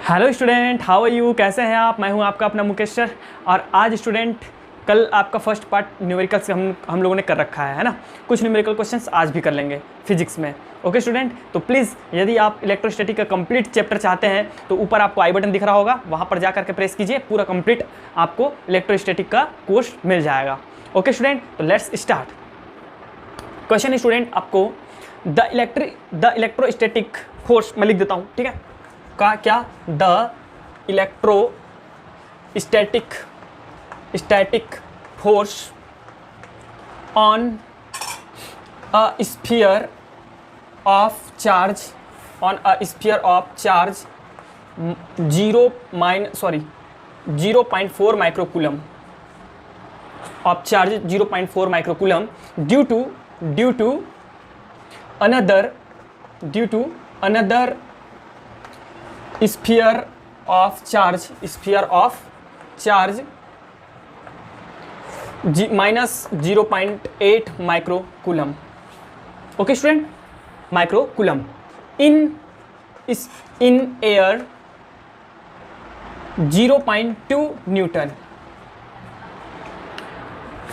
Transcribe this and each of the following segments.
Hello student, how are you? कैसे हैं आप? मैं हूं आपका अपना मुकेश सर। और आज स्टूडेंट, कल आपका फर्स्ट पार्ट न्यूमेरिकल्स हम लोगों ने कर रखा है ना। कुछ न्यूमेरिकल क्वेश्चंस आज भी कर लेंगे फिजिक्स में। ओके स्टूडेंट, तो प्लीज़ यदि आप इलेक्ट्रोस्टैटिक का कंप्लीट चैप्टर चाहते हैं तो ऊपर आपको आई बटन दिख रहा होगा, वहाँ पर जा करके प्रेस कीजिए, पूरा कंप्लीट आपको इलेक्ट्रोस्टैटिक का कोर्स मिल जाएगा। ओके स्टूडेंट, तो लेट्स स्टार्ट। क्वेश्चन है स्टूडेंट आपको, द इलेक्ट्रोस्टैटिक फोर्स, मैं लिख देता हूँ, ठीक है, का क्या, the electrostatic force on a sphere of charge 0.4 microcoulomb of charge 0.4 microcoulomb due to another sphere of charge -0.8 microcoulomb. Okay student, microcoulomb in air 0.2 Newton.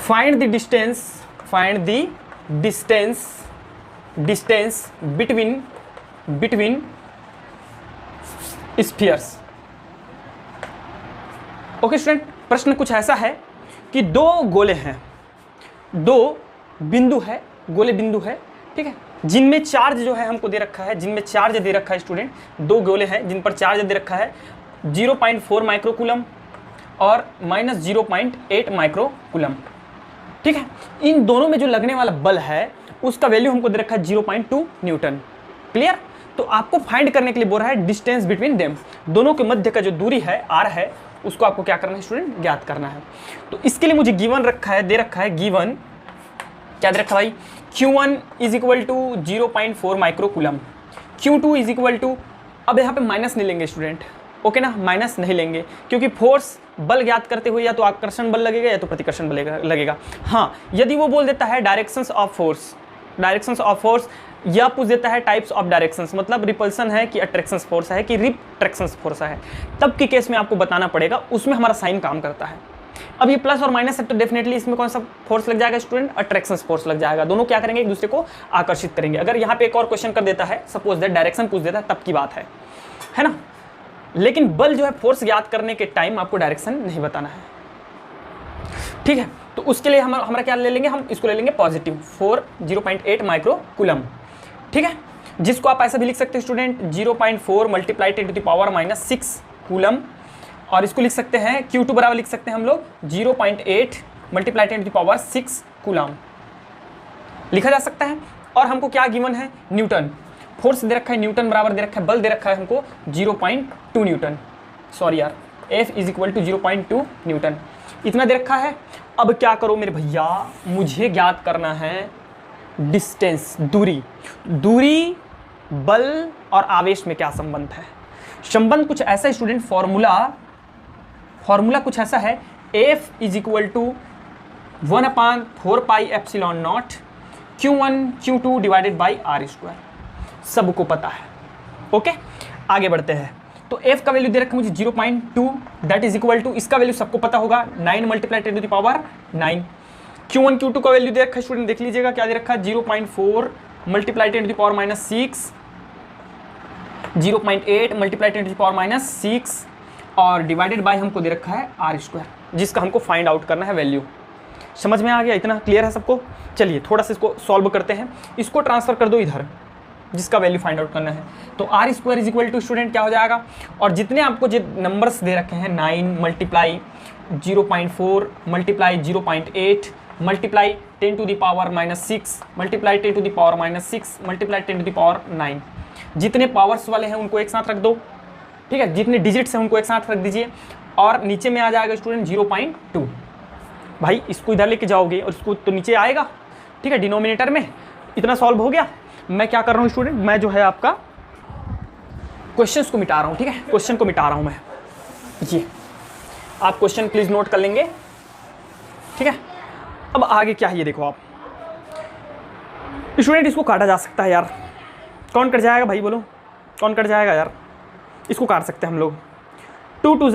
Find the distance between spheres। Okay student, प्रश्न कुछ ऐसा है कि दो गोले हैं, दो गोले बिंदु है, ठीक है, जिनमें चार्ज जो है हमको दे रखा है, स्टूडेंट, दो गोले हैं जिन पर चार्ज दे रखा है 0.4 माइक्रोकूलम और -0.8 माइक्रोकूलम, ठीक है। इन दोनों में जो लगने वाला बल है उसका वैल्यू हमको दे रखा है 0.2 न्यूटन। क्लियर? तो आपको फाइंड करने के लिए बोल रहा है डिस्टेंस बिटवीन देम, दोनों के मध्य का जो दूरी है r है, उसको आपको क्या करना है स्टूडेंट, ज्ञात करना है। तो इसके लिए मुझे गिवन दे रखा है गिवन क्या दे रखा भाई, Q1 is equal to 0.4 microcoulomb, Q2 is equal to, अब यहाँ पे माइनस नहीं लेंगे स्टूडेंट, ओके ना, माइनस नहीं लेंगे, क्योंकि फोर्स बल ज्ञात करते हुए या तो आकर्षण बल लगेगा या तो प्रतिकर्षण बल लगेगा। हाँ, यदि वो बोल देता है डायरेक्शंस ऑफ फोर्स या पूछ देता है टाइप्स ऑफ डायरेक्शंस, मतलब रिपल्सन है कि अट्रैक्शंस फोर्स है कि रिट्रैक्शंस फोर्स है, तब के केस में आपको बताना पड़ेगा, उसमें हमारा साइन काम करता है। अब ये प्लस और माइनस है तो डेफिनेटली इसमें कौन सा फोर्स लग जाएगा स्टूडेंट, अट्रैक्शंस फोर्स लग जाएगा। दोनों क्या करेंगे, एक दूसरे को आकर्षित करेंगे। अगर यहाँ पे एक और क्वेश्चन कर देता है, सपोज दैट डायरेक्शन पूछ देता है, तब की बात है ना। लेकिन बल जो है, फोर्स ज्ञात करने के टाइम आपको डायरेक्शन नहीं बताना है, ठीक है। तो उसके लिए हमारा क्या ले लेंगे, हम इसको ले लेंगे पॉजिटिव 0.8 माइक्रोकूलम, ठीक है, जिसको आप ऐसा भी लिख सकते हैं स्टूडेंट 0.4 मल्टीप्लाई 10⁻⁻6 कूलम, और इसको लिख सकते हैं Q2 बराबर लिख सकते हैं हम लोग 0.8 मल्टीप्लाई 10⁻6 कूलम लिखा जा सकता है। और हमको क्या गिवन है, न्यूटन, फोर्स दे रखा है, न्यूटन बराबर दे रखा है, बल दे रखा है हमको 0.2 न्यूटन, सॉरी यार, F is equal to 0.2 newton, इतना दे रखा है। अब क्या करो मेरे भैया, मुझे ज्ञात करना है डिस्टेंस, दूरी, बल और आवेश में क्या संबंध है। संबंध कुछ ऐसा है स्टूडेंट, फॉर्मूला कुछ ऐसा है, F is equal to 1/4πε0 Q1 Q2 divided by r², सबको पता है। ओके, आगे बढ़ते हैं। तो F का वैल्यू दे रखा है मुझे 0.2, दैट इज इक्वल टू, इसका वैल्यू सबको पता होगा 9 मल्टीप्लाई 10⁻9। Q1 Q2 का वैल्यू दे रखा है स्टूडेंट, देख लीजिएगा क्या दे रखा है 0.4 मल्टीप्लाई 10⁻6, 0.8 मल्टीप्लाई 10⁻6 और डिवाइडेड बाय हमको दे रखा है r², जिसका हमको फाइंड आउट करना है वैल्यू। समझ में आ गया? इतना क्लियर है सबको? चलिए थोड़ा सा इसको सॉल्व करते हैं। इसको ट्रांसफर कर दो इधर, जिसका वैल्यू फाइंड आउट करना है, तो r² is equal to student क्या हो जाएगा, और जितने आपको जो नंबर्स दे रखे हैं 9 multiply 0.4 multiply 0.8 multiply 10⁻⁻6 multiply 10⁻⁻6 multiply 10⁻9, जितने पावर्स वाले हैं उनको एक साथ रख दो, ठीक है, जितने डिजिट्स हैं उनको एक साथ रख दीजिए, और नीचे में आ जाएगा स्टूडेंट 0.2। भाई इसको इधर लेके जाओगे और इसको तो नीचे आएगा, ठीक है, डिनोमिनेटर में। इतना सॉल्व हो गया। मैं क्या कर रहा हूँ स्टूडेंट, मैं जो है आपका क्वेश्चंस को मिटा रहा हूँ, ठीक है, क्वेश्चन को मिटा रहा हूँ मैं। ये आप क्वेश्चन प्लीज नोट कर लेंगे, ठीक है। अब आगे क्या है ये देखो आप स्टूडेंट, इसको काटा जा सकता है यार। कौन कट जाएगा भाई, बोलो कौन कट जाएगा यार। इसको काट सकते हैं हम लोग। 2 4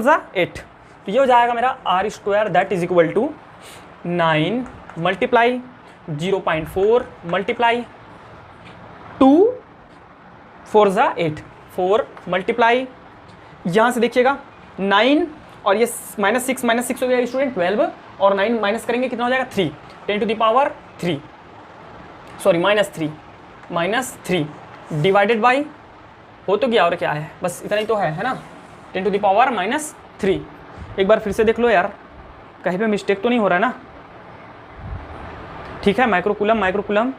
ज़ा 8, तो ये हो जाएगा मेरा R square that is equal to 9 multiply 0.4 multiply 2 4 ज़ा 8, 4 मल्टीप्लाई यहाँ से देखिएगा 9 और ये -6 हो गया स्टूडेंट 12 और 9 माइनस करेंगे कितना हो जाएगा 3, 10 to the power 3 sorry -3 divided by हो तो गया और क्या है, बस इतना ही तो है ना, 10 टू द पावर -3। एक बार फिर से देख लो यार, कहीं पे मिस्टेक तो नहीं हो रहा है ना। ठीक है, माइक्रोकुलम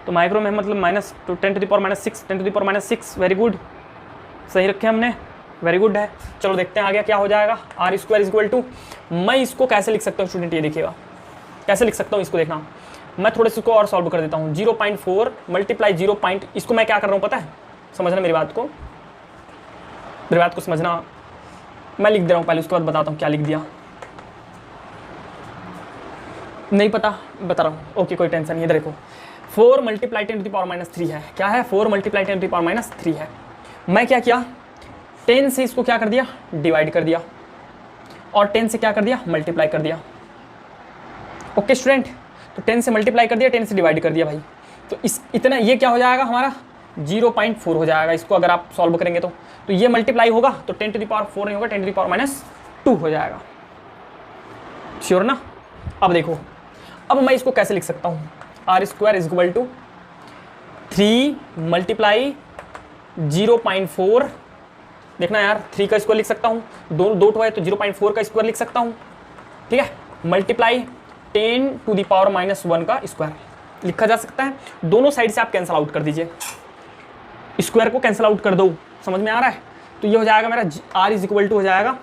तो माइक्रो में मतलब माइनस, तो 10 to the power -6, 10 to the power -6, very good, सही रखे हमने, वेरी गुड है। चलो देखते हैं आगे क्या हो जाएगा। आर स्क्वायर इक्वल टू, मैं इसको कैसे लिख सकता हूँ स्टूडेंट, ये देखिएगा कैसे लिख सकता हूँ इसको, देखना मैं थोड़े से इसको और सॉल्व कर देता हूँ। 0.4 मल्टीप्लाई 0. इसको मैं क्या कर रहा हूँ पता है, समझना मेरी बात को समझना। मैं लिख दे रहा हूँ पहले, उसके बाद बताता हूँ क्या लिख दिया। नहीं पता, बता रहा हूँ, ओके कोई टेंशन नहीं है। इधर देखो 4 मल्टीप्लाई 10 टू द पावर -3 है, क्या है 4 मल्टीप्लाई 10 टू द पावर -3 है। मैं क्या किया, 10 से इसको क्या कर दिया, डिवाइड कर दिया, और 10 से क्या कर दिया, मल्टीप्लाई कर दिया। ओके स्टूडेंट, तो 10 से मल्टीप्लाई कर दिया, 10 से डिवाइड कर दिया भाई, तो इस इतना ये क्या हो जाएगा हमारा 0.4 हो जाएगा। इसको अगर आप सॉल्व करेंगे तो ये मल्टीप्लाई होगा तो 10 टू द पावर 4 नहीं होगा, 10 टू द पावर -2 हो जाएगा। श्योर ना। अब देखो, अब मैं इसको कैसे लिख सकता हूँ, R square is equal to 3 multiply 0.4, देखना यार 3 का स्क्वायर लिख सकता हूँ, दो है तो 0.4 का स्क्वायर लिख सकता हूँ, ठीक है, मल्टीप्लाई 10 टू द पावर -1 का स्क्वायर लिखा जा सकता है। दोनों साइड से आप कैंसिल आउट कर दीजिए, स्क्वायर को कैंसिल आउट कर दो, समझ में आ रहा है। तो ये हो जाएगा मेरा आर इज इक्वल टू हो जाएगा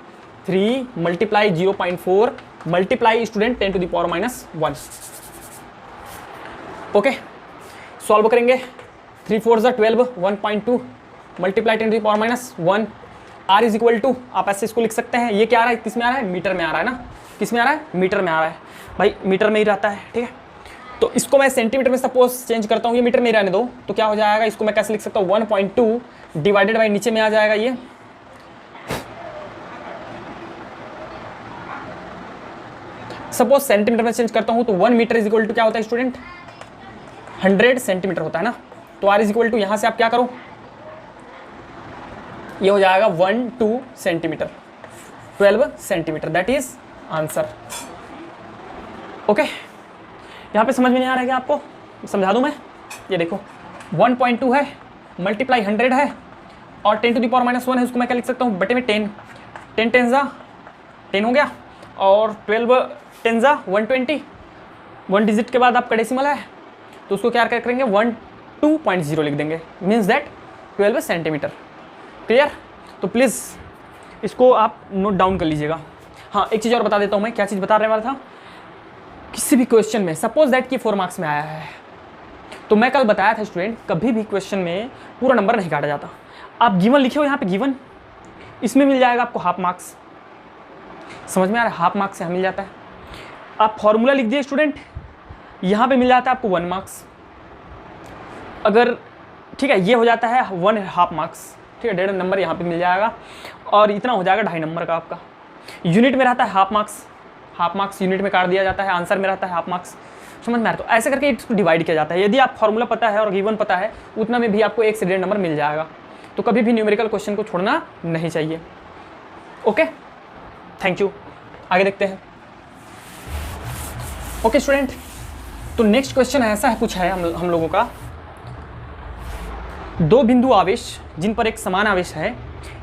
3 multiply 0.4 multiply student 10 to the power -1। Okay, solve करेंगे, 3 4 ज़ा 12, 1.2 multiply 10 to the power -1। R is equal to, आप ऐसे इसको लिख सकते हैं, ये क्या आ रहा है, किस में आ रहा है, मीटर में आ रहा है ना, किस में आ रहा है, मीटर में आ रहा है भाई, मीटर में ही रहता है, ठीक है। तो इसको मैं सेंटीमीटर में सपोज चेंज करता हूँ, ये मीटर में ही रहने दो, तो क्या हो जाएगा, इसको मैं कैसे लिख सकता हूँ, 1.2 डिवाइडेड बाई नीचे में आ जाएगा ये, सपोज सेंटीमीटर में चेंज करता हूँ तो 1 मीटर इज इक्वल टू क्या होता है स्टूडेंट, 100 सेंटीमीटर होता है ना। तो आर इज इक्वल टू यहाँ से आप क्या करो, ये हो जाएगा 12 centimetre, 12 centimetre, that is answer. Okay, यहाँ पे समझ में नहीं आ रहा है क्या आपको, समझा दूँ मैं। ये देखो 1.2 है, मल्टीप्लाई 100 है, और 10 टू द पावर -1 है, उसको मैं क्या लिख सकता हूँ, बटे में 10, 10 10 ज़ा 10 हो गया, और 12 10 ज़ा 120, 1 डिजिट के बाद आपका डेसिमल है तो उसको क्या करेंगे 12.0 लिख देंगे, मीन्स दैट 12 सेंटीमीटर। क्लियर। तो प्लीज़ इसको आप नोट डाउन कर लीजिएगा। हाँ, एक चीज़ और बता देता हूँ मैं, क्या चीज़ बताने वाला था, किसी भी क्वेश्चन में सपोज दैट कि 4 मार्क्स में आया है, तो मैं कल बताया था स्टूडेंट, कभी भी क्वेश्चन में पूरा नंबर नहीं काटा जाता। आप गिवन लिखे हो यहाँ पे, गिवन, इसमें मिल जाएगा आपको हाफ मार्क्स, समझ में आ रहा है, हाफ मार्क्स यहाँ मिल जाता है। आप फॉर्मूला लिख दिए स्टूडेंट, यहाँ पे मिल जाता है आपको 1 मार्क्स, अगर ठीक है ये हो जाता है 1.5 मार्क्स, ठीक है, 1.5 नंबर यहाँ पे मिल जाएगा, और इतना हो जाएगा 2.5 नंबर का आपका। यूनिट में रहता है half marks, half marks unit में काट दिया जाता है, आंसर में रहता है हाफ मार्क्स, समझ में आ रहा है। तो ऐसे करके इसको डिवाइड किया जाता है, यदि आप फॉर्मूला पता है और गिवन पता है उतना में भी आपको 1 से 1.5 नंबर मिल जाएगा। तो कभी भी न्यूमेरिकल क्वेश्चन को छोड़ना नहीं चाहिए। ओके, थैंक यू, आगे देखते हैं। ओके स्टूडेंट, तो नेक्स्ट क्वेश्चन ऐसा है, कुछ है हम लोगों का, 2 बिंदु आवेश जिन पर एक समान आवेश है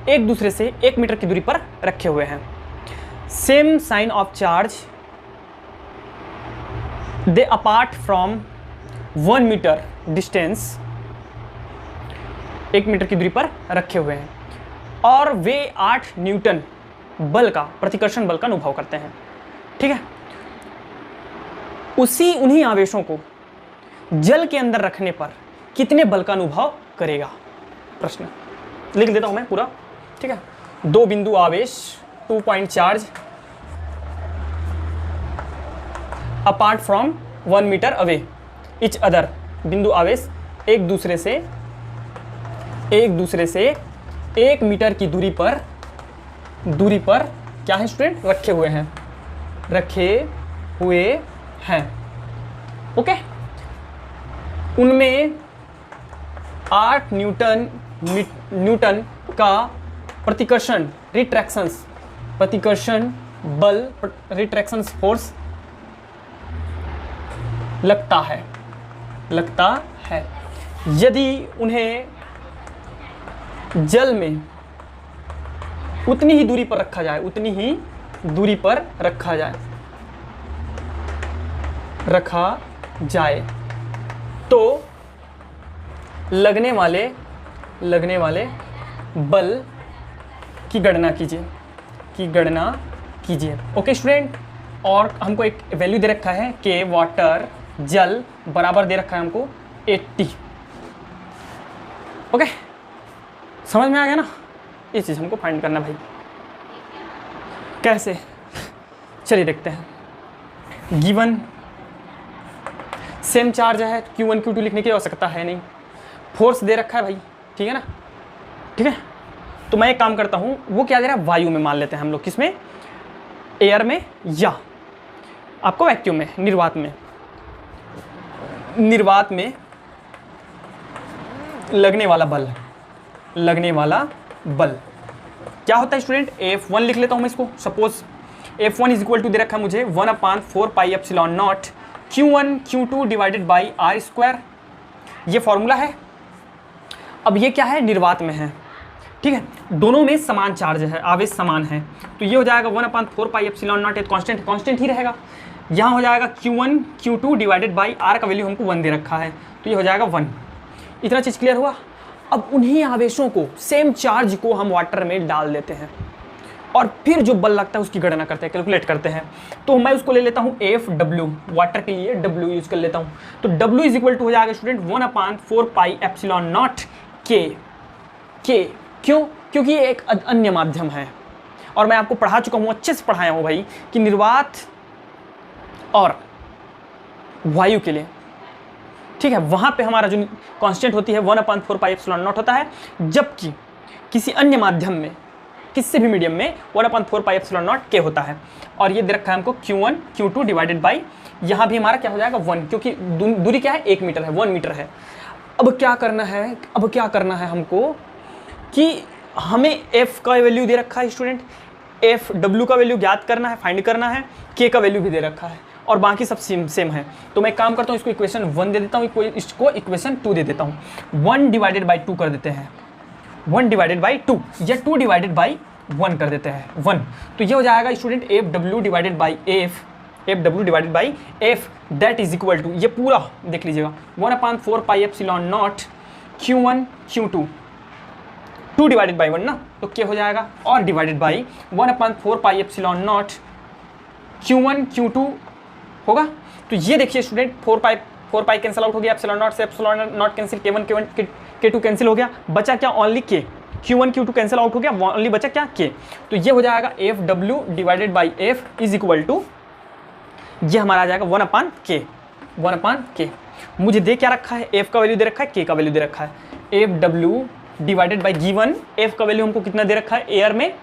एक दूसरे से 1 मीटर की दूरी पर रखे हुए हैं, same sign of charge, they apart from 1 meter distance, 1 meter की दूरी पर रखे हुए हैं, और वे 8 न्यूटन बल का, प्रतिकर्षण बल का अनुभव करते हैं, ठीक है। उन्हीं आवेशों को जल के अंदर रखने पर कितने बल का अनुभव करेगा, प्रश्न लिख देता हूं मैं पूरा, ठीक है। 2 बिंदु आवेश, 2 point charge, apart from 1 meter away each other, बिंदु आवेश एक दूसरे से एक दूसरे से 1 मीटर की दूरी पर क्या है स्टूडेंट, रखे हुए हैं। ओके, उनमें 8 न्यूटन का प्रतिकर्षण बल रिट्रैक्शन फोर्स लगता है। यदि उन्हें जल में उतनी ही दूरी पर रखा जाए तो लगने वाले बल की गणना कीजिए। ओके स्टूडेंट, और हमको एक वैल्यू दे रखा है कि वाटर जल बराबर दे रखा है हमको 80। ओके, समझ में आ गया ना? ये चीज़ हमको फाइंड करना भाई। कैसे, चलिए देखते हैं। गिवन सेम चार्ज है, Q1 Q2 लिखने की आवश्यकता है नहीं। फोर्स दे रखा है भाई, ठीक है ना? ठीक है, तो मैं एक काम करता हूँ, वो क्या दे रहा है, वायु में मान लेते हैं हम लोग। किसमें? एयर में, या आपको वैक्यूम में, निर्वात में लगने वाला बल क्या होता है स्टूडेंट? F1 लिख लेता हूँ मैं इसको। Suppose F1 is equal to दे रखा है मुझे 1/4 pi epsilon not Q1 Q2 divided by R square. ये फॉर्मूला है। अब ये क्या है, निर्वात में है, ठीक है, दोनों में समान चार्ज है, आवेश समान है, तो ये हो जाएगा 1/4 पाई एप्सिलॉन नॉट, कांस्टेंट ही रहेगा। यहाँ हो जाएगा Q1 Q2 divided by R का वैल्यू हमको 1 दे रखा है, तो ये हो जाएगा 1। इतना चीज़ क्लियर हुआ? अब उन्हीं आवेशों को, सेम चार्ज को हम वाटर में डाल देते हैं और फिर जो बल लगता है उसकी गणना करते हैं, कैलकुलेट करते हैं। तो मैं उसको ले लेता हूँ FW, वाटर के लिए W यूज कर लेता हूँ। तो W इज इक्वल टू हो जाएगा student 1/4 pi epsilon not K। क्यों? क्योंकि ये एक अन्य माध्यम है और मैं आपको पढ़ा चुका हूँ, अच्छे से पढ़ाया हूँ भाई, कि निर्वात और वायु के लिए, ठीक है, वहाँ पे हमारा जो कांस्टेंट होती है 1/4 पाई एप्सिलॉन नॉट होता है, जबकि किसी अन्य माध्यम में, किसी भी मीडियम में 1/4 पाई एप्सिलॉन नॉट K होता है। और ये दे रखा है हमको Q1 Q2 डिवाइडेड बाई, यहाँ भी हमारा क्या हो जाएगा 1, क्योंकि दूरी क्या है, 1 मीटर है, 1 मीटर है। अब क्या करना है हमको कि हमें F का वैल्यू दे रखा है स्टूडेंट, FW का वैल्यू ज्ञात करना है, फाइंड करना है, K का वैल्यू भी दे रखा है और बाकी सब सेम है। तो मैं काम करता हूँ, इसको इक्वेशन 1 दे देता हूँ, इसको इक्वेशन 2 दे देता हूँ। 1 डिवाइडेड बाई 2 कर देते हैं, 1 डिवाइडेड बाई 2 या 2 डिवाइडेड बाई 1 कर देते हैं, 1। तो ये हो जाएगा student FW divided by F that is equal to, ये पूरा देख लीजिएगा, 1/4 pi epsilon not Q1 Q2, 2 divided by 1 ना, तो क्या हो जाएगा, और divided by 1/4 pi epsilon not Q1 Q2 होगा। तो ये देखिए स्टूडेंट, 4 पाई कैंसिल आउट हो गया, एप्सिलॉन नॉट से epsilon not cancel, K1 K2 cancel हो गया, बचा क्या, only K। Q1 Q2 cancel out हो गया, ओनली बचा क्या, K। तो ये हो जाएगा FW divided by F is equal to, ये हमारा आ जाएगा 1/K। मुझे दे क्या रखा है, F का वैल्यू दे रखा है, K का वैल्यू दे रखा है। FW divided by given, F का वैल्यू हमको कितना दे रखा है एयर में,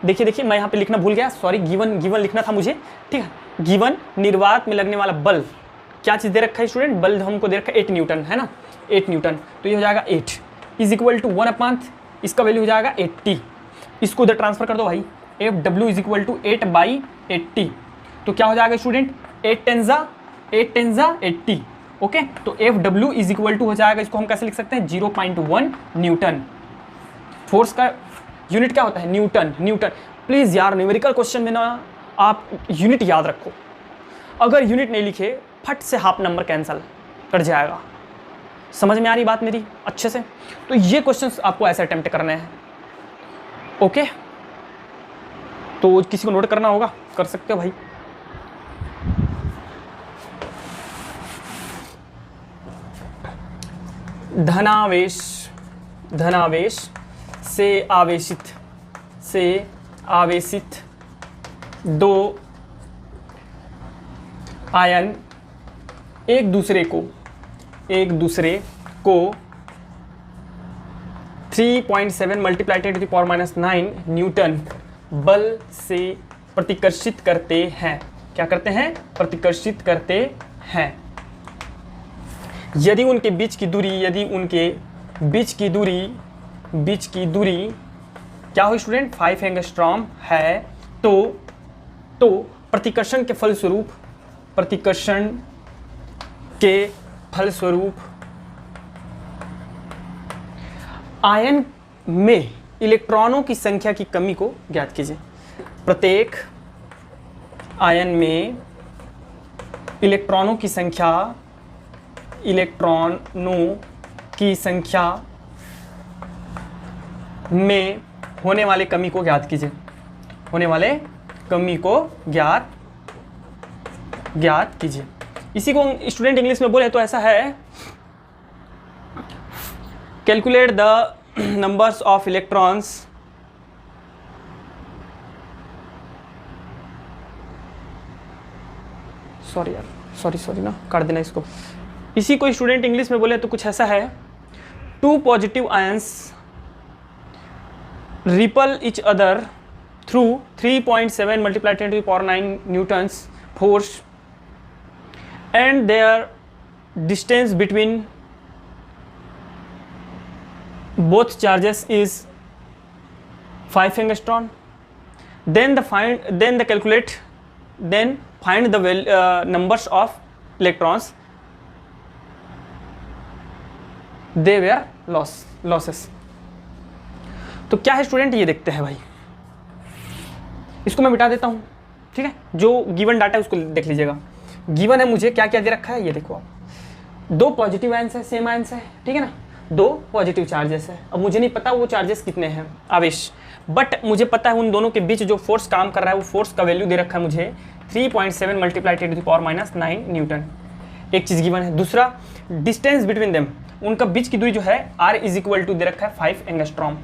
देखिए मैं यहाँ पे लिखना भूल गया, सॉरी, गिवन लिखना था मुझे, ठीक है। गिवन निर्वात में लगने वाला बल, क्या चीज़ दे रखा है स्टूडेंट, बल हमको दे रखा है 8 न्यूटन, है ना, 8 न्यूटन। तो ये हो जाएगा 8 इज इक्वल टू 1/, इसका वैल्यू हो जाएगा 80, इसको उधर ट्रांसफर कर दो भाई, FW इज इक्वल टू 8/80। तो क्या हो जाएगा स्टूडेंट, 8 10 80। ओके, तो FW इज इक्वल टू हो जाएगा, इसको हम कैसे लिख सकते हैं, 0.1 न्यूटन। फोर्स का यूनिट क्या होता है, न्यूटन। प्लीज़ यार, न्यूमेरिकल क्वेश्चन में ना आप यूनिट याद रखो, अगर यूनिट नहीं लिखे फट से हाफ नंबर कैंसिल कर जाएगा। समझ में आ रही बात मेरी अच्छे से? तो ये क्वेश्चंस आपको ऐसे अटेम्प्ट करने हैं। ओके, तो किसी को नोट करना होगा, कर सकते हो भाई। धनावेश से आवेशित 2 आयन एक दूसरे को 3.7 multiply 10 to the power minus 9 newton बल से प्रतिकर्षित करते हैं। क्या करते हैं? प्रतिकर्षित करते हैं। यदि उनके बीच की दूरी क्या हो स्टूडेंट? 5 एंगस्ट्रॉम है, तो प्रतिकर्षण के फलस्वरूप आयन में इलेक्ट्रॉनों की संख्या की कमी को ज्ञात कीजिए। प्रत्येक आयन में इलेक्ट्रॉनों की संख्या में होने वाले कमी को ज्ञात कीजिए। होने वाले कमी को ज्ञात कीजिए। इसी को स्टूडेंट इंग्लिश में बोले तो ऐसा है, calculate the numbers of electrons sorry ना, काट देना इसको। इसी को स्टूडेंट इंग्लिश में बोले तो कुछ ऐसा है, 2 positive ions repel each other through 3.7 multiply 10 to the power 9 newtons force and their distance between both charges is 5 angstrom. Then find the numbers of electrons they were losses. तो क्या है student, ये देखते हैं भाई। इसको मैं मिटा देता हूँ, ठीक है। जो गिवन डाटा है उसको देख लीजिएगा। गिवन है मुझे क्या क्या दे रखा है, ये देखो आप, 2 पॉजिटिव आयंस है, सेम आयंस है, ठीक है ना, 2 पॉजिटिव चार्जेस है। अब मुझे नहीं पता वो चार्जेस कितने हैं, आवेश, बट मुझे पता है उन दोनों के बीच जो फोर्स काम कर रहा है वो फोर्स का वैल्यू दे रखा है मुझे 3.7 multiply 10 to the power minus 9 newton. एक चीज़ गिवन है। दूसरा, डिस्टेंस बिटवीन देम, उनका बीच की दूरी जो है R इज इक्वल टू दे रखा है 5 एंगस्ट्रॉम।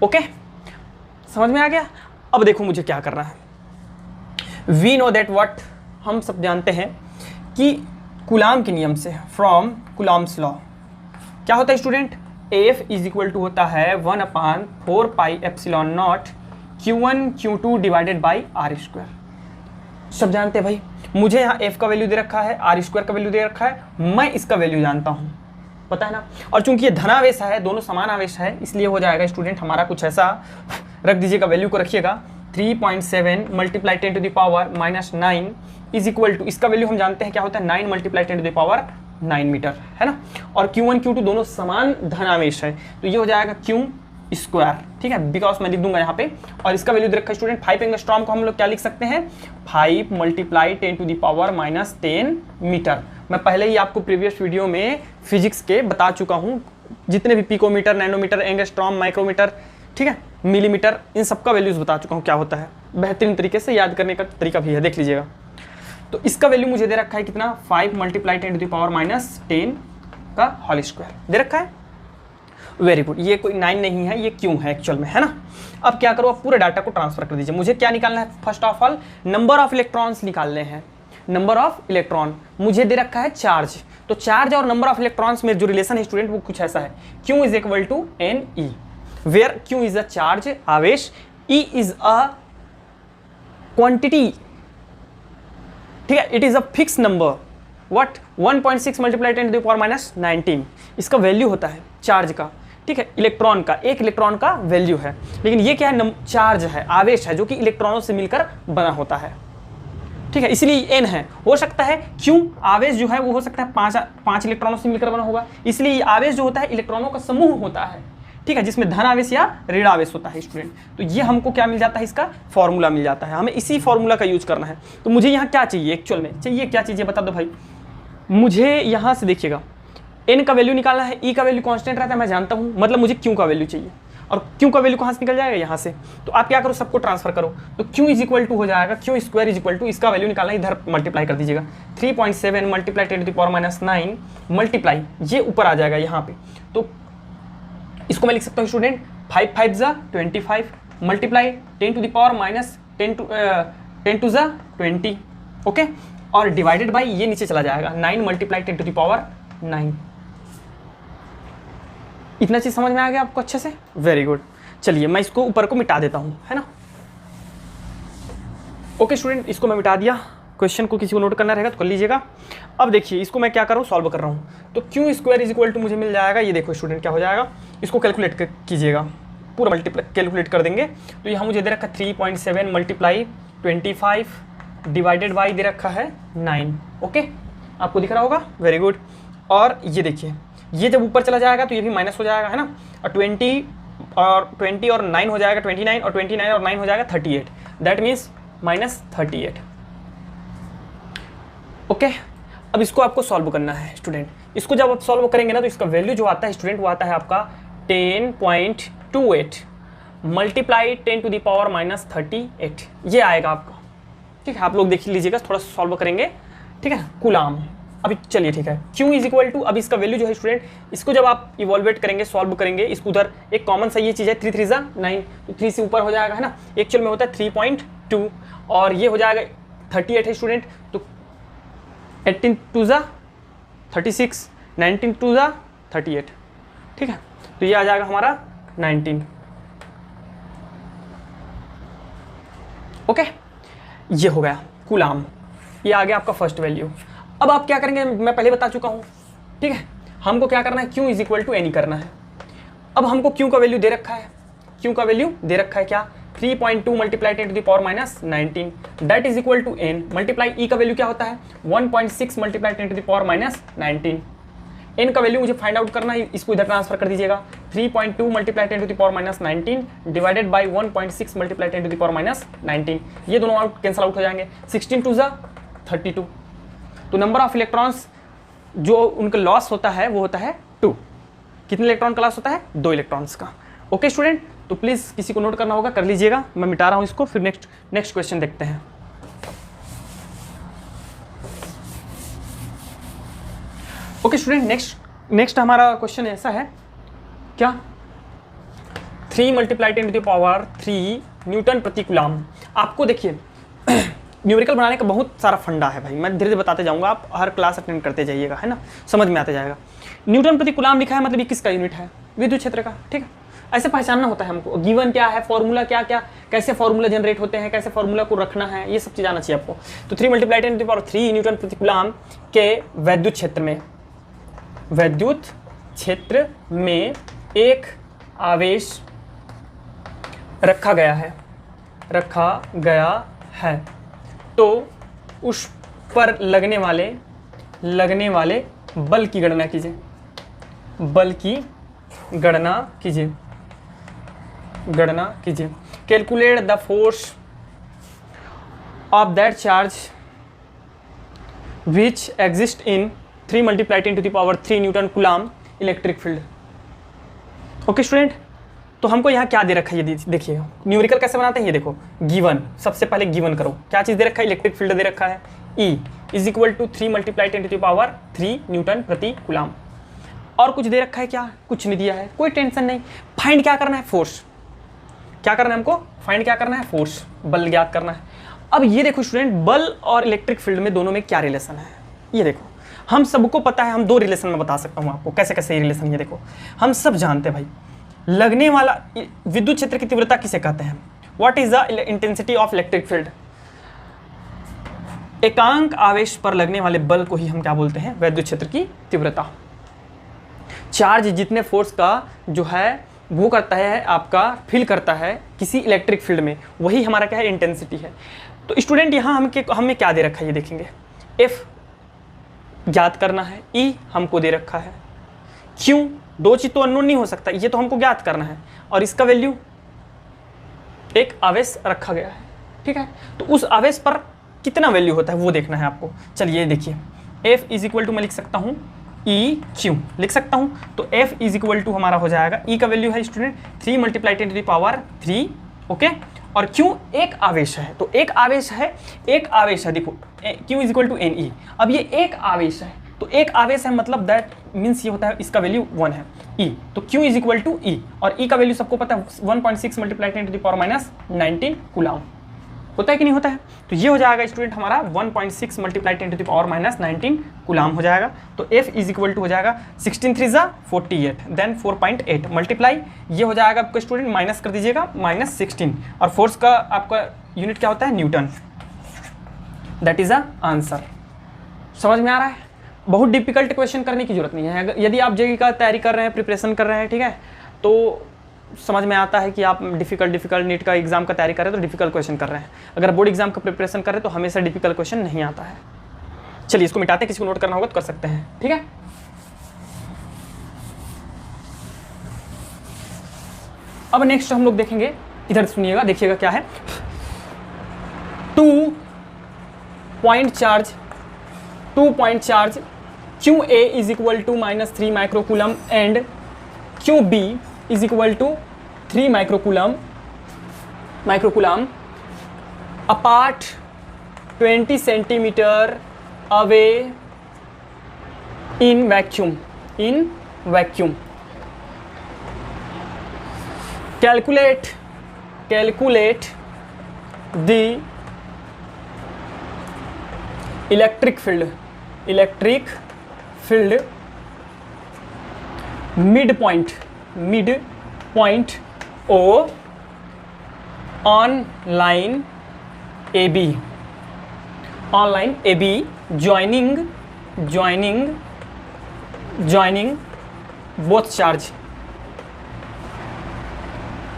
ओके, समझ में आ गया। अब देखो मुझे क्या करना है। वी नो दैट व्हाट, हम सब जानते हैं कि कूलाम के नियम से, फ्रॉम कूलाम्स लॉ क्या होता है student, F is equal to होता है 1/4 pi epsilon not Q1 Q2 divided by R square. सब जानते हैं भाई। मुझे यहाँ एफ का वैल्यू दे रखा है, R स्क्वायर का वैल्यू दे रखा है, मैं इसका वैल्यू जानता हूँ, पता है ना। और चूंकि ये धनावेश है, दोनों समान आवेश है, इसलिए हो जाएगा स्टूडेंट हमारा कुछ ऐसा, रख दीजिएगा वैल्यू को, रखिएगा 3.7 multiply 10 to the power minus 9 is equal to, इसका वैल्यू हम जानते हैं क्या होता है, 9 multiply 10 to the power 9 metre, है ना। और Q1 Q2 दोनों समान धनावेश है, तो ये हो जाएगा Q स्क्वायर, ठीक है, बिकॉज मैं लिख दूंगा यहाँ पे। और इसका वैल्यू दे रखा है स्टूडेंट 5 एंगस्ट्रॉम को हम लोग क्या लिख सकते हैं, 5 multiply 10 to the power minus 10 metre. मैं पहले ही आपको प्रीवियस वीडियो में फिजिक्स के बता चुका हूँ, जितने भी पिकोमीटर, नैनोमीटर, एंगस्ट्रॉम, माइक्रोमीटर, ठीक है, मिलीमीटर, इन सबका वैल्यूज बता चुका हूँ क्या होता है। बेहतरीन तरीके से याद करने का तरीका भी है, देख लीजिएगा। तो इसका वैल्यू मुझे दे रखा है कितना, 5 multiply 10 to the power minus 10 का होल स्क्वायर दे रखा है। वेरी गुड, ये कोई 9 नहीं है, ये क्यों है एक्चुअल में, है ना। अब क्या करो, आप पूरे डाटा को ट्रांसफर कर दीजिए। मुझे क्या निकालना है, first of all number of electrons निकालने हैं। नंबर ऑफ इलेक्ट्रॉन मुझे दे रखा है चार्ज, तो चार्ज और नंबर ऑफ इलेक्ट्रॉन्स में जो रिलेशन है स्टूडेंट वो कुछ ऐसा है, Q is equal to NE, where Q is a charge, आवेश, E इज अ क्वांटिटी, ठीक है, it is a fix number, what 1.6 multiply 10 to the power minus 19 इसका वैल्यू होता है चार्ज का, ठीक है, इलेक्ट्रॉन का, एक इलेक्ट्रॉन का वैल्यू है। लेकिन ये क्या है, चार्ज है, आवेश है, जो कि इलेक्ट्रॉनों से मिलकर बना होता है, ठीक है, इसलिए N है। हो सकता है क्यों, आवेश जो है वो हो सकता है 5 इलेक्ट्रॉनों से मिलकर बना होगा, इसलिए आवेश जो होता है इलेक्ट्रॉनों का समूह होता है, ठीक है, जिसमें धन आवेश या ऋण आवेश होता है स्टूडेंट। तो ये हमको क्या मिल जाता है, इसका फॉर्मूला मिल जाता है, हमें इसी फॉर्मूला का यूज करना है। तो मुझे यहाँ क्या चाहिए एक्चुअल में, चाहिए क्या चीज़ें बता दो भाई। मुझे यहाँ से देखिएगा N का वैल्यू निकालना है, E का वैल्यू कांस्टेंट रहता है मैं जानता हूँ, मतलब मुझे Q का वैल्यू चाहिए, और Q का वैल्यू कहाँ से निकल जाएगा, यहाँ से। तो आप क्या करो, सबको ट्रांसफर करो, तो Q इज इक्वल टू हो जाएगा, Q square is equal to, इसका वैल्यू निकालना, इधर मल्टीप्लाई कर दीजिएगा, 3.7 multiply 10 to the power minus 9 multiply, ये ऊपर आ जाएगा यहाँ पे। तो इसको मैं लिख सकता हूँ स्टूडेंट 5 5 जा 25 multiply 10 to the power minus 10 two जा 20, ओके, और डिवाइडेड बाई ये नीचे चला जाएगा 9 मल्टीप्लाई 10 टू द पावर 9, इतना चीज़ समझ में आ गया आपको अच्छे से? Very good. चलिए मैं इसको ऊपर को मिटा देता हूँ, है ना। ओके स्टूडेंट, इसको मैं मिटा दिया। क्वेश्चन को किसी को नोट करना रहेगा तो कर लीजिएगा। अब देखिए इसको मैं क्या कर रहा हूँ, सॉल्व कर रहा हूँ। तो Q square is equal to मुझे मिल जाएगा, ये देखो स्टूडेंट क्या हो जाएगा, इसको कैलकुलेट कीजिएगा, पूरा मल्टीप्लाई कैलकुलेट कर देंगे। तो यहाँ मुझे दे रखा 3.7 मल्टीप्लाई 25 डिवाइडेड बाई दे रखा है 9। ओके, आपको दिख रहा होगा, वेरी गुड। और ये देखिए, ये जब ऊपर चला जाएगा तो ये भी माइनस हो जाएगा, है ना। और 20 और 9 हो जाएगा 29, और 29 और 9 हो जाएगा 38, दैट मीन्स -38। ओके, अब इसको आपको सॉल्व करना है स्टूडेंट। इसको जब आप सॉल्व करेंगे ना तो इसका वैल्यू जो आता है स्टूडेंट, वो आता है आपका 10.28 मल्टीप्लाई 10 टू द पावर -38, ये आएगा आपका। ठीक है, आप लोग देख लीजिएगा, थोड़ा सॉल्व करेंगे, ठीक है, कूलाम। अभी चलिए ठीक है, Q इज इक्वल टू, अब इसका वैल्यू जो है स्टूडेंट, इसको जब आप इवॉल्वेट करेंगे, सॉल्व करेंगे, इसको उधर एक कॉमन सा ये चीज़ है 3 3 जा 9, तो 3 से ऊपर हो जाएगा, है ना। एक्चुअल में होता है 3.2 और ये हो जाएगा 38 है स्टूडेंट। तो 18 2 जा 36, 19 2 जा 38, ठीक है। तो ये आ जाएगा हमारा 19। ओके, ये हो गया कूलाम, ये आ गया आपका फर्स्ट वैल्यू। अब आप क्या करेंगे, मैं पहले बता चुका हूँ, ठीक है। हमको क्या करना है, Q is equal to N करना है। अब हमको Q का वैल्यू दे रखा है, Q का वैल्यू दे रखा है क्या, 3.2 multiply 10 to the power -19, that is equal to n multiply E का वैल्यू क्या होता है 1.6 multiply 10 to the power -19। n का वैल्यू मुझे फाइंड आउट करना है, इसको इधर ट्रांसफर कर दीजिएगा, 3.2 multiply 10 to the power -19 divided by 1.6 multiply 10 to the power -19, ये दोनों आउट कैंसिल आउट हो जाएंगे, 16 2 जा 32। तो नंबर ऑफ इलेक्ट्रॉन्स जो उनका लॉस होता है वो होता है 2। कितने इलेक्ट्रॉन का लॉस होता है, 2 इलेक्ट्रॉन्स का। ओके स्टूडेंट, तो प्लीज़ किसी को नोट करना होगा, कर लीजिएगा। मैं मिटा रहा हूँ इसको, फिर नेक्स्ट क्वेश्चन देखते हैं। ओके स्टूडेंट, नेक्स्ट हमारा क्वेश्चन ऐसा है क्या, 3 multiply 10 to the power 3 newton प्रति कूलम। आपको देखिए न्यूमेरिकल बनाने का बहुत सारा फंडा है भाई, मैं धीरे धीरे बताते जाऊंगा, आप हर क्लास अटेंड करते जाइएगा, है ना, समझ में आते जाएगा। न्यूटन प्रति कूलम लिखा है, मतलब ये किसका यूनिट है, विद्युत क्षेत्र का, ठीक है। ऐसे पहचानना होता है हमको, गिवन क्या है, फॉर्मूला क्या क्या, कैसे फॉर्मूला जनरेट होते हैं, कैसे फॉर्मूला को रखना है, ये सब चीज़ आना चाहिए आपको। तो 3 multiply 10 to the power 3 newton प्रति कूलम के विद्युत क्षेत्र में एक आवेश रखा गया है, तो उस पर लगने वाले बल की गणना कीजिए। Calculate the force of that charge which exist in 3 multiply 10 to the power 3 newton coulomb electric field. Okay student, तो हमको यहाँ क्या दे रखा है, ये देखिए न्यूमेरिकल कैसे बनाते हैं, ये देखो गिवन, सबसे पहले गिवन करो, क्या चीज़ दे रखा है, इलेक्ट्रिक फील्ड दे रखा है, E is equal to 3 multiply 10 to the power 3 newton प्रति कूलम। और कुछ दे रखा है क्या, कुछ नहीं दिया है, कोई टेंशन नहीं। फाइंड क्या करना है, फोर्स, क्या करना है हमको, फाइंड क्या करना है, फोर्स, बल ज्ञात करना है। अब ये देखो स्टूडेंट, बल और इलेक्ट्रिक फील्ड में दोनों में क्या रिलेशन है, ये देखो हम सबको पता है, हम 2 रिलेशन में बता सकता हूँ आपको, कैसे कैसे ये रिलेशन, ये देखो हम सब जानते हैं भाई। लगने वाला विद्युत क्षेत्र की तीव्रता किसे कहते हैं, what is the intensity of electric field, एकांक आवेश पर लगने वाले बल को ही हम क्या बोलते हैं, विद्युत क्षेत्र की तीव्रता। चार्ज जितने फोर्स का जो है वो करता है, आपका फील करता है किसी इलेक्ट्रिक फील्ड में, वही हमारा क्या है, इंटेंसिटी है। तो स्टूडेंट यहाँ हमें क्या दे रखा है, ये देखेंगे, F ज्ञात करना है, E हमको दे रखा है, Q 2 चीज तो अननोन नहीं हो सकता, ये तो हमको ज्ञात करना है, और इसका वैल्यू एक आवेश रखा गया है, ठीक है। तो उस आवेश पर कितना वैल्यू होता है वो देखना है आपको। चलिए देखिए, F इज इक्वल टू मैं लिख सकता हूँ EQ, लिख सकता हूँ, तो F इज इक्वल टू हमारा हो जाएगा, E का वैल्यू है student 3 multiply 10 to the power 3, okay, और Q एक आवेश है, तो एक आवेश है, देखो Q is equal to NE। अब ये एक आवेश है, तो एक आवेश है मतलब दैट मीन्स ये होता है, इसका वैल्यू 1 है, E, तो Q is equal to E, और E का वैल्यू सबको पता है 1.6 multiply 10 to the power -19 coulomb. होता है कि नहीं होता है? तो ये हो जाएगा स्टूडेंट हमारा 1.6 multiply 10 to the power -19 coulomb हो जाएगा। तो F इज इक्वल टू हो जाएगा 16 3 ज़ा 48 देन 4.8 मल्टीप्लाई ये हो जाएगा आपका स्टूडेंट, माइनस कर दीजिएगा -16 और फोर्स का आपका यूनिट क्या होता है? Newton. That is a answer. समझ में आ रहा है? बहुत डिफिकल्ट क्वेश्चन करने की जरूरत नहीं है। यदि आप जेईई का तैयारी कर रहे हैं, प्रिपरेशन कर रहे हैं, ठीक है, तो समझ में आता है कि आप डिफिकल्ट नीट का एग्जाम का तैयारी कर रहे हैं तो डिफिकल्ट क्वेश्चन कर रहे हैं। अगर बोर्ड एग्जाम का प्रिपरेशन कर रहे हैं तो हमेशा डिफिकल्ट क्वेश्चन नहीं आता है। चलिए इसको मिटाते हैं, किसी को नोट करना होगा तो कर सकते हैं, ठीक है। अब नेक्स्ट हम लोग देखेंगे, इधर सुनिएगा, देखिएगा क्या है। 2 point charge QA is equal to -3 microcoulomb and QB is equal to 3 microcoulomb apart 20 centimeter away in vacuum. Calculate the electric field midpoint O on line AB joining both charge।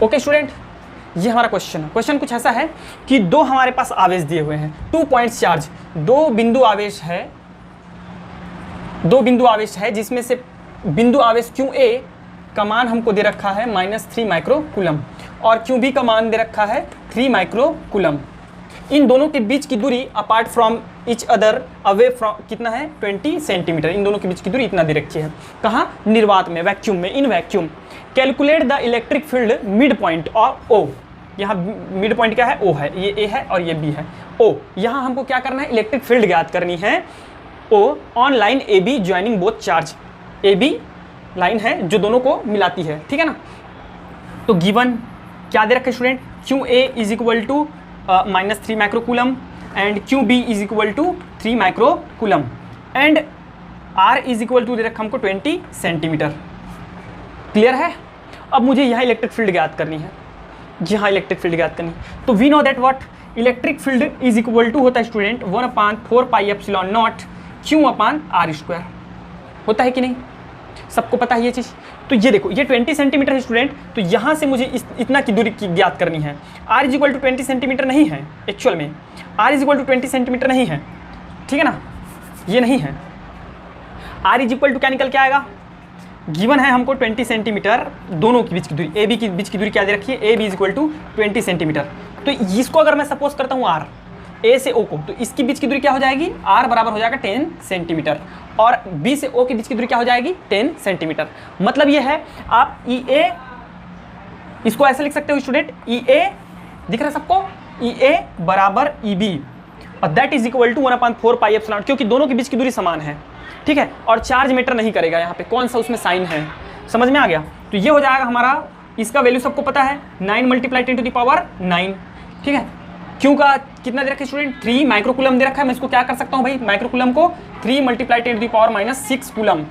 Okay student, ये हमारा question कुछ ऐसा है कि दो हमारे पास आवेश दिए हुए हैं, 2 पॉइंट चार्ज, दो बिंदु आवेश है जिसमें से बिंदु आवेश QA का मान हमको दे रखा है -3 माइक्रोकूलम और QB का मान दे रखा है 3 माइक्रोकूलम। इन दोनों के बीच की दूरी apart from each other away from कितना है? 20 सेंटीमीटर। इन दोनों के बीच की दूरी इतना दे रखी है। कहाँ? निर्वात में, वैक्यूम में, in vacuum. Calculate the electric field mid point और O। यहाँ मिड पॉइंट क्या है? O है, ये A है और ये B है। O यहाँ हमको क्या करना है? इलेक्ट्रिक फील्ड ज्ञात करनी है। O on line AB joining both charge. AB line है जो दोनों को मिलाती है, ठीक है ना। तो गिवन क्या दे रखे student? QA is equal to -3 microcoulomb and QB is equal to 3 microcoulomb and R is equal to दे रखा हमको 20 सेंटीमीटर। क्लियर है? अब मुझे यहाँ इलेक्ट्रिक फील्ड ज्ञात करनी है, तो we know that what electric field is equal to होता है student 1/4 pi epsilon not Q/r²। होता है कि नहीं? सबको पता है ये चीज़। तो ये देखो, ये 20 सेंटीमीटर है स्टूडेंट, तो यहाँ से मुझे इतना की दूरी की ज्ञात करनी है। R is equal to 20 centimetre नहीं है एक्चुअल में, R is equal to 20 centimetre नहीं है, ठीक है ना, ये नहीं है। R इज इक्वल टू क्या निकल के आएगा? गिवन है हमको 20 सेंटीमीटर, दोनों के बीच की दूरी, AB की बीच की दूरी क्या दे रखी है? AB is equal to 20 centimetre. तो इसको अगर मैं सपोज करता हूँ R, A से O को, तो इसकी बीच की दूरी क्या हो जाएगी? R बराबर हो जाएगा 10 सेंटीमीटर और B से O के बीच की दूरी क्या हो जाएगी? 10 सेंटीमीटर। मतलब ये है, आप EA इसको ऐसे लिख सकते हो स्टूडेंट, EA दिख रहा है सबको? EA बराबर EB और that is equal to 1/4 pi epsilon, क्योंकि दोनों के बीच की दूरी समान है, ठीक है। और चार्ज मैटर नहीं करेगा यहाँ पे, कौन सा उसमें साइन है, समझ में आ गया? तो ये हो जाएगा हमारा, इसका वैल्यू सबको पता है 9 मल्टीप्लाई 10 टू द पावर 9, ठीक है। क्यों का कितना दे रखा है स्टूडेंट? 3 माइक्रोकूलम दे रखा है। मैं इसको क्या कर सकता हूँ भाई? माइक्रोकूलम को 3 multiply 10 to the power -6 coulomb,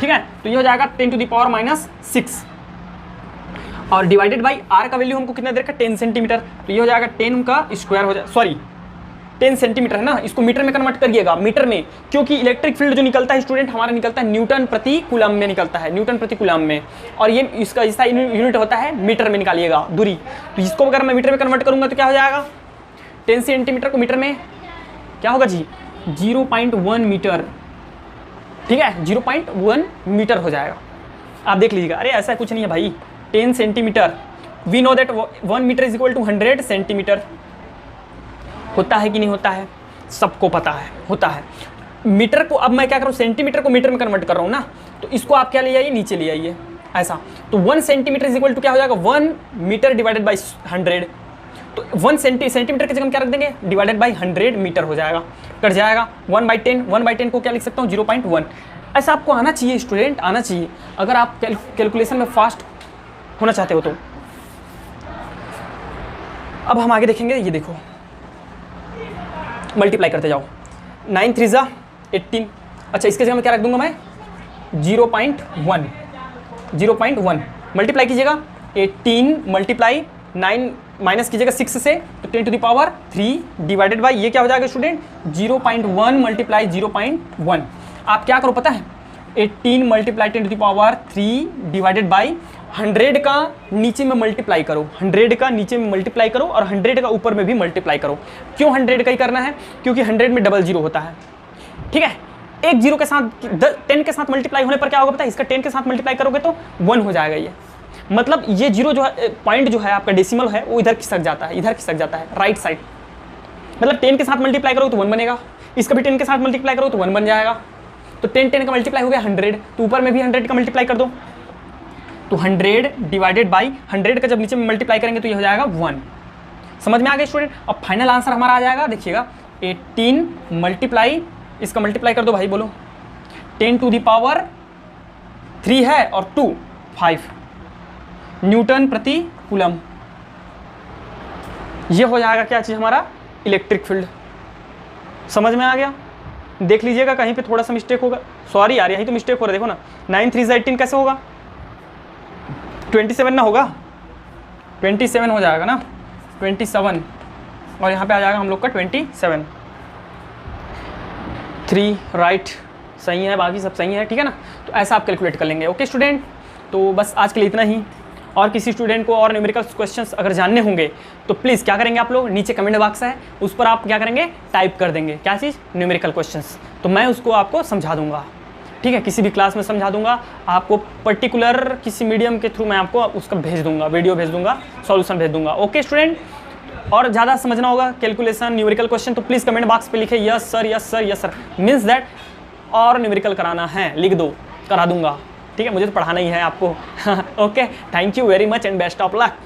ठीक है। तो ये हो जाएगा 10 टू द पावर -6 और डिवाइडेड बाई R का वैल्यू हमको कितना दे रखा है? 10 सेंटीमीटर। तो ये हो जाएगा 10 का स्क्वायर हो जाएगा, सॉरी 10 सेंटीमीटर है ना, इसको मीटर में कन्वर्ट करिएगा, मीटर में, क्योंकि इलेक्ट्रिक फील्ड जो निकलता है स्टूडेंट हमारा निकलता है न्यूटन प्रति कूलम में निकलता है, न्यूटन प्रति कूलम में, और ये इसका यूनिट होता है मीटर में, निकालिएगा दूरी। तो इसको अगर मैं मीटर में कन्वर्ट करूंगा तो क्या हो जाएगा? 10 सेंटीमीटर को मीटर में क्या होगा जी? 0.1 मीटर, ठीक है, 0.1 मीटर हो जाएगा। आप देख लीजिएगा, अरे ऐसा कुछ नहीं है भाई, 10 centimetre, we know that 1 metre is equal to 100 centimetre. होता है कि नहीं होता है? सबको पता है, होता है। मीटर को अब मैं क्या करूँ? सेंटीमीटर को मीटर में कन्वर्ट कर रहा हूँ ना, तो इसको आप क्या ले आइए? नीचे ले आइए, ऐसा। तो 1 सेंटीमीटर इज इक्वल टू क्या हो जाएगा? 1 मीटर डिवाइडेड बाई 100। तो 1 सेंटीमीटर की जगह हम क्या रख देंगे? डिवाइडेड बाई 100 मीटर हो जाएगा, कट जाएगा। 1/10 को क्या लिख सकता हूँ? 0.1। ऐसा आपको आना चाहिए स्टूडेंट, आना चाहिए, अगर आप कैलकुलेशन में फास्ट होना चाहते हो तो। अब हम आगे देखेंगे, ये देखो मल्टीप्लाई करते जाओ। 9 3 ज़ा 18। अच्छा, इसके जगह मैं क्या रख दूंगा मैं 0.1 मल्टीप्लाई कीजिएगा 18 मल्टीप्लाई 9 माइनस कीजिएगा 6 से तो 10 to the power 3 divided by ये क्या हो जाएगा स्टूडेंट 0.1 मल्टीप्लाई 0.1। आप क्या करो पता है 18 multiply 10 to the power 3 divided by 100 का नीचे में मल्टीप्लाई करो, 100 का नीचे में मल्टीप्लाई करो और 100 का ऊपर में भी मल्टीप्लाई करो। क्यों 100 का ही करना है? क्योंकि 100 में डबल जीरो होता है। ठीक है, एक जीरो के साथ 10 के साथ मल्टीप्लाई होने पर क्या होगा पता है? इसका 10 के साथ मल्टीप्लाई करोगे तो 1 हो जाएगा ये। मतलब ये जीरो जो है पॉइंट जो है आपका डेसिमल है वो इधर खिसक जाता है, इधर खिसक जाता है राइट साइड। मतलब 10 के साथ मल्टीप्लाई करो तो 1 बनेगा, इसका भी 10 के साथ मल्टीप्लाई करो तो 1 बन जाएगा। तो 10 का मल्टीप्लाई हो गया 100, तो ऊपर में भी 100 का मल्टीप्लाई कर दो तो 100 डिवाइडेड बाई 100 का जब नीचे में मल्टीप्लाई करेंगे तो ये हो जाएगा 1। समझ में आ गया स्टूडेंट? अब फाइनल आंसर हमारा आ जाएगा, देखिएगा 18 मल्टीप्लाई इसका मल्टीप्लाई कर दो भाई, बोलो 10 टू द पावर 3 है और 2 5 न्यूटन प्रति कूलम। ये हो जाएगा क्या चीज़ हमारा इलेक्ट्रिक फील्ड। समझ में आ गया? देख लीजिएगा कहीं पे थोड़ा सा मिस्टेक होगा, सॉरी यार यहीं तो मिस्टेक हो रहा है। देखो ना 9 3 18 कैसे होगा 27 ना होगा 27 हो जाएगा ना 27 और यहाँ पे आ जाएगा हम लोग का 27 3 राइट सही है, बाकी सब सही है। ठीक है ना, तो ऐसा आप कैलकुलेट कर लेंगे। ओके स्टूडेंट, तो बस आज के लिए इतना ही। और किसी स्टूडेंट को और न्यूमेरिकल क्वेश्चंस अगर जानने होंगे तो प्लीज़ क्या करेंगे आप लोग, नीचे कमेंट बॉक्स है उस पर आप क्या करेंगे टाइप कर देंगे क्या चीज़ न्यूमेरिकल क्वेश्चंस, तो मैं उसको आपको समझा दूंगा। ठीक है, किसी भी क्लास में समझा दूंगा आपको, पर्टिकुलर किसी मीडियम के थ्रू मैं आपको उसका भेज दूंगा, वीडियो भेज दूंगा, सॉल्यूशन भेज दूंगा। ओके स्टूडेंट, और ज़्यादा समझना होगा कैलकुलेशन न्यूमेरिकल क्वेश्चन तो प्लीज़ कमेंट बॉक्स पे लिखे yes sir yes sir yes sir, means that और न्यूमेरिकल कराना है लिख दो, करा दूंगा। ठीक है, मुझे तो पढ़ाना ही है आपको। Okay, thank you very much and best of luck.